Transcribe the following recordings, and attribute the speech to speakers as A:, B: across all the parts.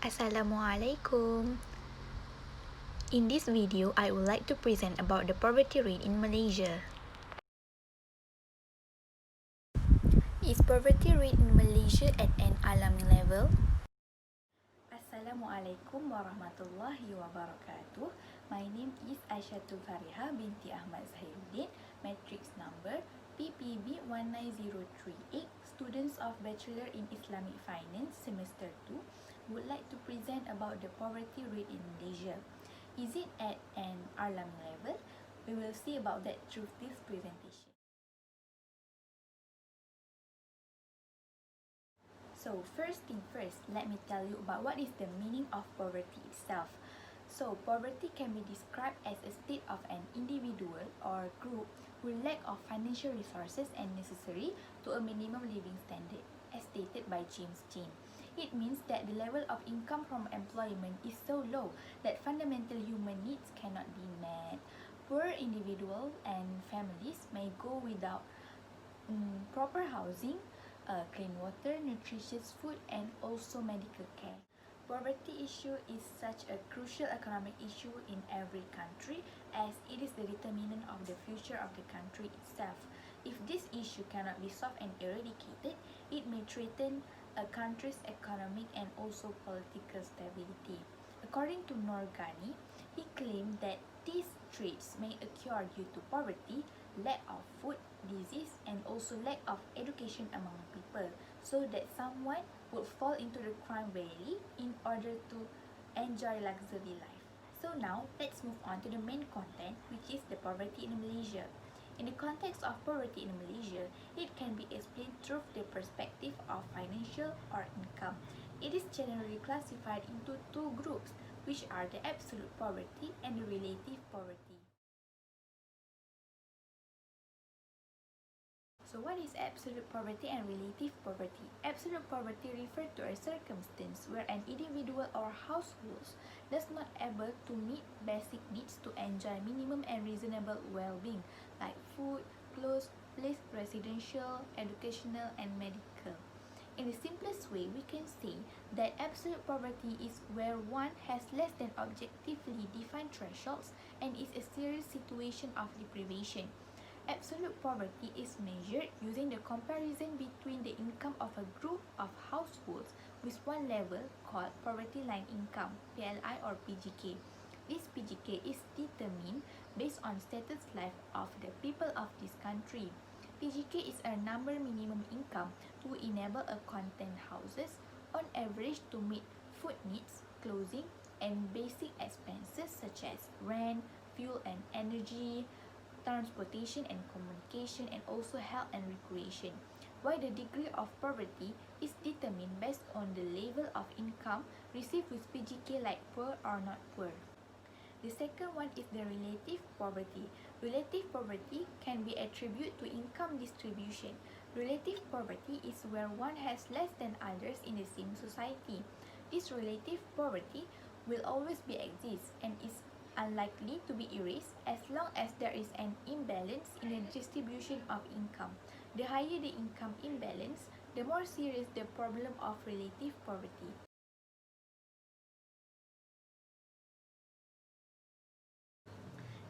A: Assalamualaikum. In this video, I would like to present about the poverty rate in Malaysia. Is poverty rate in Malaysia at an alarming level?
B: Assalamualaikum warahmatullahi wabarakatuh. My name is Aisyatul Fariha binti Ahmad Zahiruddin, matrix number PPB 19038, students of Bachelor in Islamic Finance semester 2, would like to present about the poverty rate in Malaysia. Is it at an alarming level? We will see about that through this presentation. So first thing first, let me tell you about what is the meaning of poverty itself. So poverty can be described as a state of an individual or group who lack of financial resources and necessary to a minimum living standard, as stated by James Jane. It means that the level of income from employment is so low that fundamental human needs cannot be met. Poor individuals and families may go without proper housing, clean water, nutritious food, and also medical care. Poverty issue is such a crucial economic issue in every country as it is the determinant of the future of the country itself. If this issue cannot be solved and eradicated, it may threaten a country's economic and also political stability. According to Norgani, he claimed that these traits may occur due to poverty, lack of food, disease, and also lack of education among people, so that someone would fall into the crime valley in order to enjoy luxury life. So now, let's move on to the main content, which is the poverty in Malaysia. In the context of poverty in Malaysia, it can be explained through the perspective of financial or income. It is generally classified into two groups, which are the absolute poverty and the relative poverty. So what is absolute poverty and relative poverty? Absolute poverty refers to a circumstance where an individual or household does not able to meet basic needs to enjoy minimum and reasonable well-being, like food, clothes, place, residential, educational, and medical. In the simplest way, we can say that absolute poverty is where one has less than objectively defined thresholds and is a serious situation of deprivation. Absolute poverty is measured using the comparison between the income of a group of households with one level called poverty line income, PLI or PGK. This PGK is determined based on status life of the people of this country. PGK is a number minimum income to enable a content houses on average to meet food needs, clothing, and basic expenses such as rent, fuel and energy, transportation and communication, and also health and recreation, while the degree of poverty is determined based on the level of income received with PGK like poor or not poor. The second one is the relative poverty. Relative poverty can be attributed to income distribution. Relative poverty is where one has less than others in the same society. This relative poverty will always be exist and is unlikely to be erased as long as there is an imbalance in the distribution of income. The higher the income imbalance, the more serious the problem of relative poverty.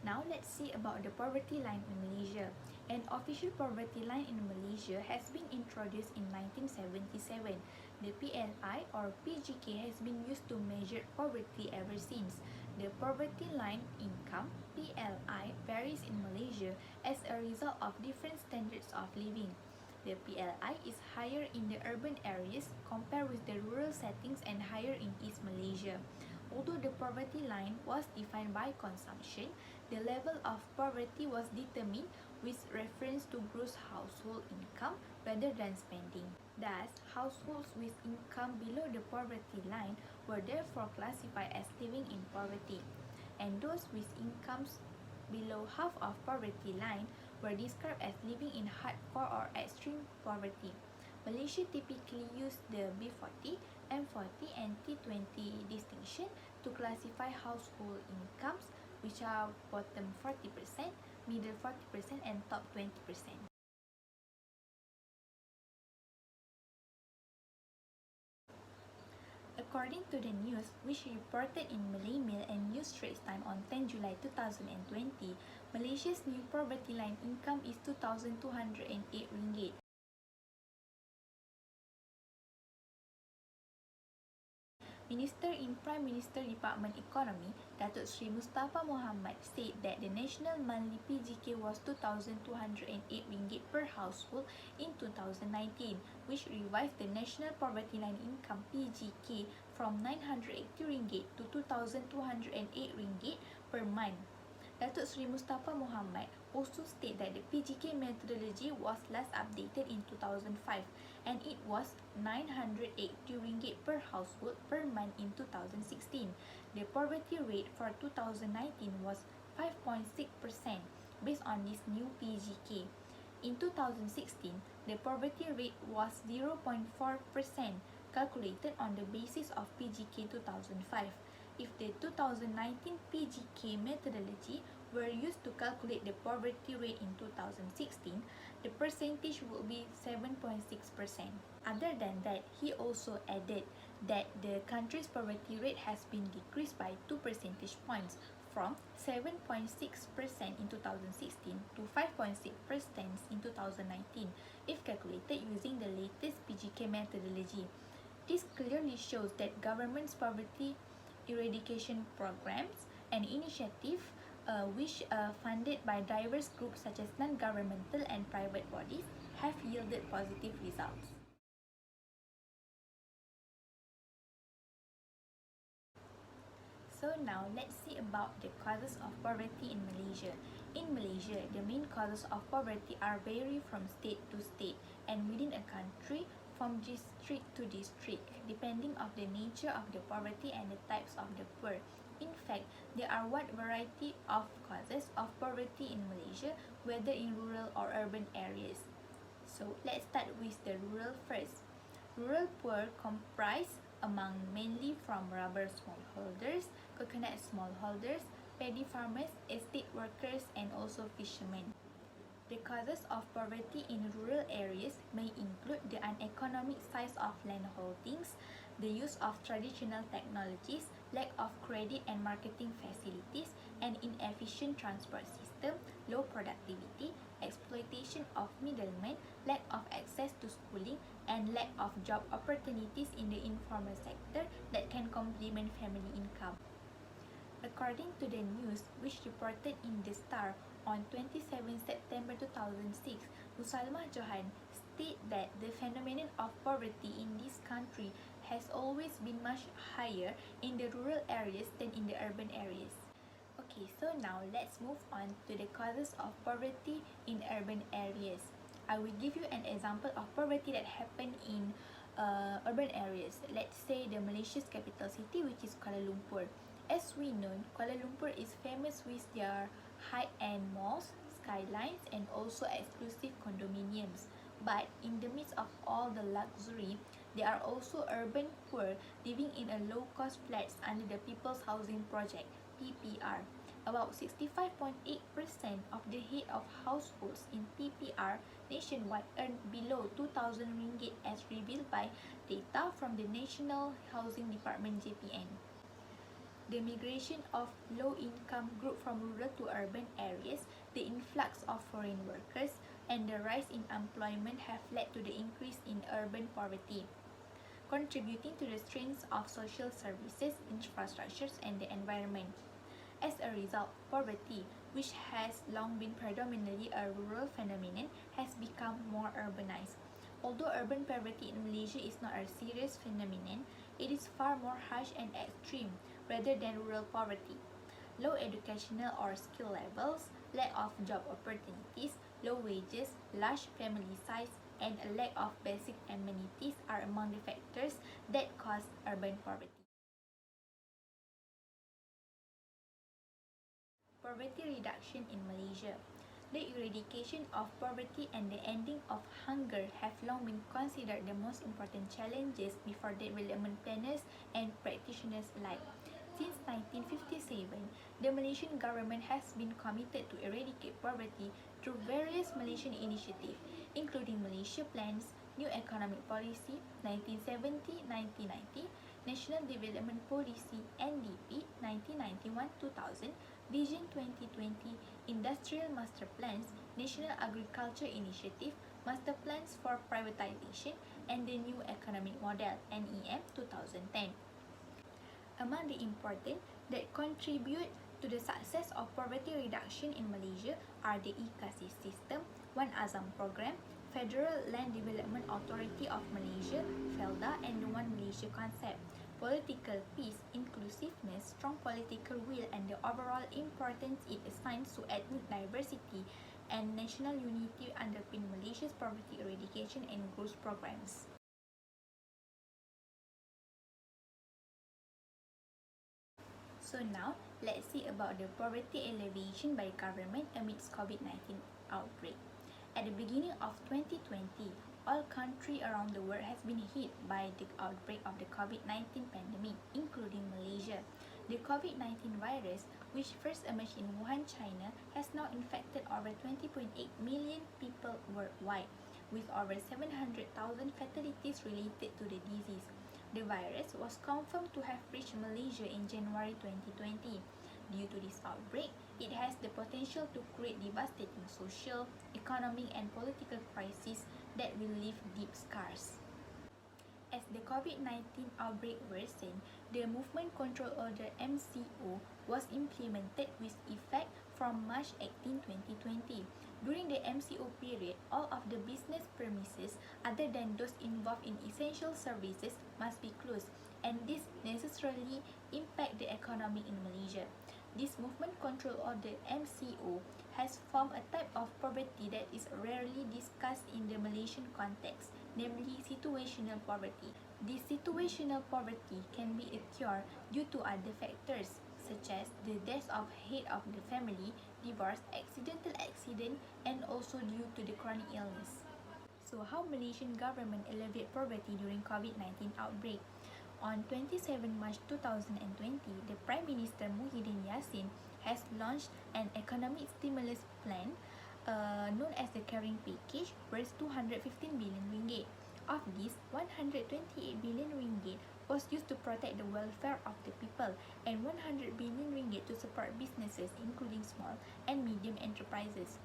B: Now let's see about the poverty line in Malaysia. An official poverty line in Malaysia has been introduced in 1977. The PLI or PGK has been used to measure poverty ever since. The poverty line income PLI varies in Malaysia as a result of different standards of living. The PLI is higher in the urban areas compared with the rural settings and higher in East Malaysia. Although the poverty line was defined by consumption, the level of poverty was determined with reference to gross household income rather than spending. Thus, households with income below the poverty line were therefore classified as living in poverty, and those with incomes below half of poverty line were described as living in hardcore or extreme poverty. Malaysia typically used the B40, M40 and T20 distinction to classify household incomes, which are bottom 40%, middle 40% and top 20%. According to the news, which reported in Malay Mail and News Straits Time on 10 July 2020, Malaysia's new poverty line income is 2,208 ringgit. Minister in Prime Minister Department Economy, Datuk Sri Mustafa Mohamad, said that the national monthly PGK was 2,208 ringgit per household in 2019, which revised the national poverty line income PGK from 980 ringgit to 2,208 ringgit per month. Datuk Sri Mustafa Mohamad also stated that the PGK methodology was last updated in 2005 and it was 980 ringgit per household per month in 2016. The poverty rate for 2019 was 5.6% based on this new PGK. In 2016, the poverty rate was 0.4%, calculated on the basis of PGK 2005. If the 2019 PGK methodology were used to calculate the poverty rate in 2016, the percentage would be 7.6%. Other than that, he also added that the country's poverty rate has been decreased by 2 percentage points from 7.6% in 2016 to 5.6% in 2019 if calculated using the latest PGK methodology. This clearly shows that government's poverty eradication programs and initiatives which funded by diverse groups such as non-governmental and private bodies have yielded positive results. So now let's see about the causes of poverty in Malaysia. In Malaysia, the main causes of poverty are vary from state to state and within a country from district to district, depending on the nature of the poverty and the types of the poor. In fact, there are wide variety of causes of poverty in Malaysia, whether in rural or urban areas. So let's start with the rural first. Rural poor comprise among mainly from rubber smallholders, coconut smallholders, paddy farmers, estate workers, and also fishermen. The causes of poverty in rural areas may include the uneconomic size of land holdings, the use of traditional technologies, lack of credit and marketing facilities, an inefficient transport system, low productivity, exploitation of middlemen, lack of access to schooling, and lack of job opportunities in the informal sector that can complement family income. According to the news, which reported in The Star on 27 September 2006, Musalmah Johan stated that the phenomenon of poverty in this country has always been much higher in the rural areas than in the urban areas. Okay, so now let's move on to the causes of poverty in urban areas. I will give you an example of poverty that happened in urban areas. Let's say the Malaysia's capital city, which is Kuala Lumpur. As we know, Kuala Lumpur is famous with their high-end malls, skylines, and also exclusive condominiums. But in the midst of all the luxury, there are also urban poor living in a low-cost flats under the People's Housing Project (PPR). About 65.8% of the head of households in PPR nationwide earn below 2,000 ringgit as revealed by data from the National Housing Department (JPN). The migration of low-income group from rural to urban areas, the influx of foreign workers, and the rise in employment have led to the increase in urban poverty, contributing to the strains of social services, infrastructures, and the environment. As a result, poverty, which has long been predominantly a rural phenomenon, has become more urbanized. Although urban poverty in Malaysia is not a serious phenomenon, it is far more harsh and extreme rather than rural poverty. Low educational or skill levels, lack of job opportunities, low wages, large family size, and a lack of basic amenities are among the factors that cause urban poverty. Poverty reduction in Malaysia. The eradication of poverty and the ending of hunger have long been considered the most important challenges before development planners and practitioners alike. Since 1957, the Malaysian government has been committed to eradicate poverty through various Malaysian initiatives, including Malaysia Plans, New Economic Policy 1970-1990, National Development Policy (NDP) 1991-2000, Vision 2020, Industrial Master Plans, National Agriculture Initiative, Master Plans for Privatization, and the New Economic Model (NEM) 2010. Among the important that contribute to the success of poverty reduction in Malaysia are the e-Kasih system, One Azam program, Federal Land Development Authority of Malaysia (FELDA), and the One Malaysia concept. Political peace, inclusiveness, strong political will, and the overall importance it assigns to ethnic diversity and national unity underpin Malaysia's poverty eradication and growth programs. So now, let's see about the poverty alleviation by government amidst COVID-19 outbreak. At the beginning of 2020, all countries around the world has been hit by the outbreak of the COVID-19 pandemic, including Malaysia. The COVID-19 virus, which first emerged in Wuhan, China, has now infected over 20.8 million people worldwide, with over 700,000 fatalities related to the disease. The virus was confirmed to have reached Malaysia in January 2020. Due to this outbreak, it has the potential to create devastating social, economic, and political crises that will leave deep scars. As the COVID-19 outbreak worsened, the Movement Control Order (MCO) was implemented with effect from March 18, 2020. During the MCO period, all of the business premises other than those involved in essential services must be closed, and this necessarily impact the economy in Malaysia. This Movement Control Order (MCO) has formed a type of poverty that is rarely discussed in the Malaysian context, namely situational poverty. This situational poverty can be occur due to other factors, such as the death of head of the family, divorce, accidental accident, and also due to the chronic illness. So how Malaysian government alleviate poverty during COVID-19 outbreak? On 27 March 2020, the Prime Minister Muhyiddin Yassin has launched an economic stimulus plan known as the Caring Package, worth 215 billion ringgit. Of this, 128 billion ringgit was used to protect the welfare of the people and 100 billion ringgit to support businesses including small and medium enterprises.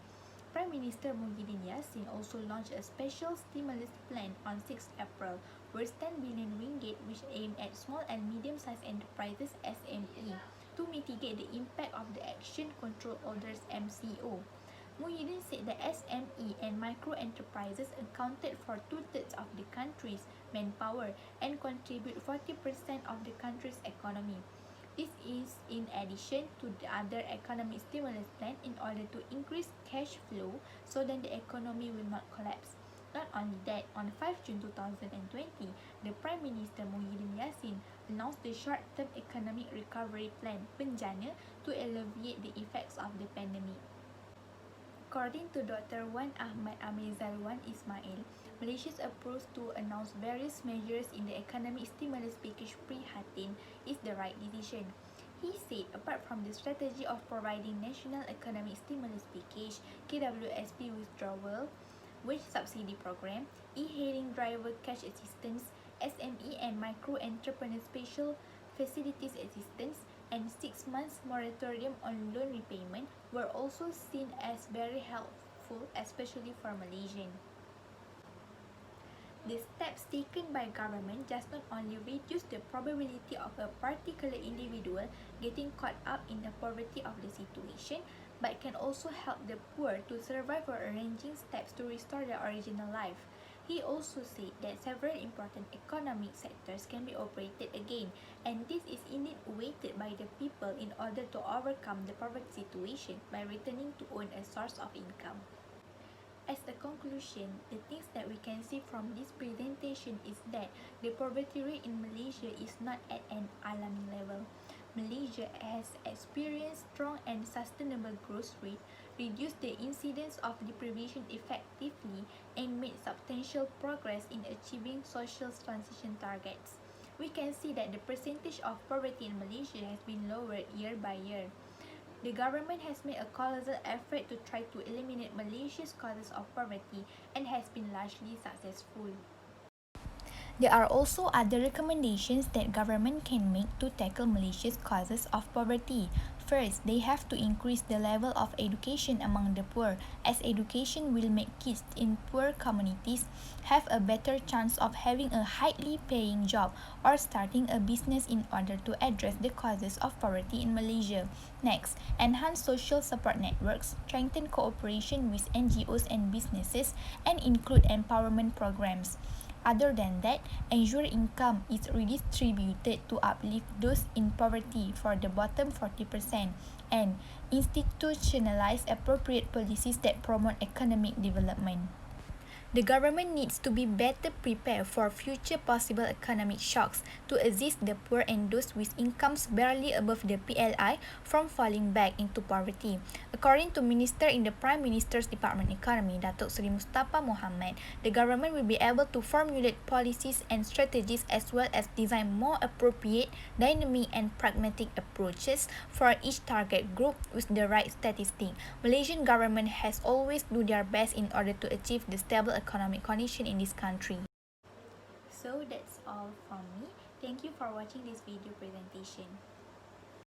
B: Prime Minister Muhyiddin Yassin also launched a special stimulus plan on 6 April worth 10 billion ringgit which aimed at small and medium-sized enterprises (SME) to mitigate the impact of the Action Control Order's MCO. Muhyiddin said that SME and micro enterprises accounted for two-thirds of the country's manpower and contribute 40% of the country's economy. This is in addition to the other economic stimulus plan in order to increase cash flow so that the economy will not collapse. Not only that, on 5 June 2020, the Prime Minister Muhyiddin Yassin announced the short-term economic recovery plan (Penjana) to alleviate the effects of the pandemic. According to Dr. Wan Ahmad Amizal Wan Ismail, Malaysia's approach to announce various measures in the economic stimulus package Prihatin is the right decision. He said apart from the strategy of providing National Economic Stimulus Package, KWSP withdrawal, wage subsidy program, e-hailing driver cash assistance, SME and micro entrepreneur special facilities assistance, and 6 months moratorium on loan repayment were also seen as very helpful, especially for Malaysians. The steps taken by government just not only reduce the probability of a particular individual getting caught up in the poverty of the situation, but can also help the poor to survive or arranging steps to restore their original life. He also said that several important economic sectors can be operated again, and this is indeed awaited by the people in order to overcome the poverty situation by returning to own a source of income. As a conclusion, the things that we can see from this presentation is that the poverty rate in Malaysia is not at an alarming level. Malaysia has experienced strong and sustainable growth rate, reduced the incidence of deprivation effectively, and made substantial progress in achieving social transition targets. We can see that the percentage of poverty in Malaysia has been lowered year by year. The government has made a colossal effort to try to eliminate Malaysia's causes of poverty and has been largely successful.
A: There are also other recommendations that government can make to tackle Malaysia's causes of poverty. First, they have to increase the level of education among the poor, as education will make kids in poor communities have a better chance of having a highly paying job or starting a business in order to address the causes of poverty in Malaysia. Next, enhance social support networks, strengthen cooperation with NGOs and businesses, and include empowerment programs. Other than that, ensure income is redistributed to uplift those in poverty for the bottom 40% and institutionalize appropriate policies that promote economic development. The government needs to be better prepared for future possible economic shocks to assist the poor and those with incomes barely above the PLI from falling back into poverty. According to Minister in the Prime Minister's Department Economy, Datuk Seri Mustafa Mohamad, the government will be able to formulate policies and strategies as well as design more appropriate, dynamic and pragmatic approaches for each target group with the right statistic. Malaysian government has always do their best in order to achieve the stable economic condition in this country.
B: So that's all from me. Thank you for watching this video presentation.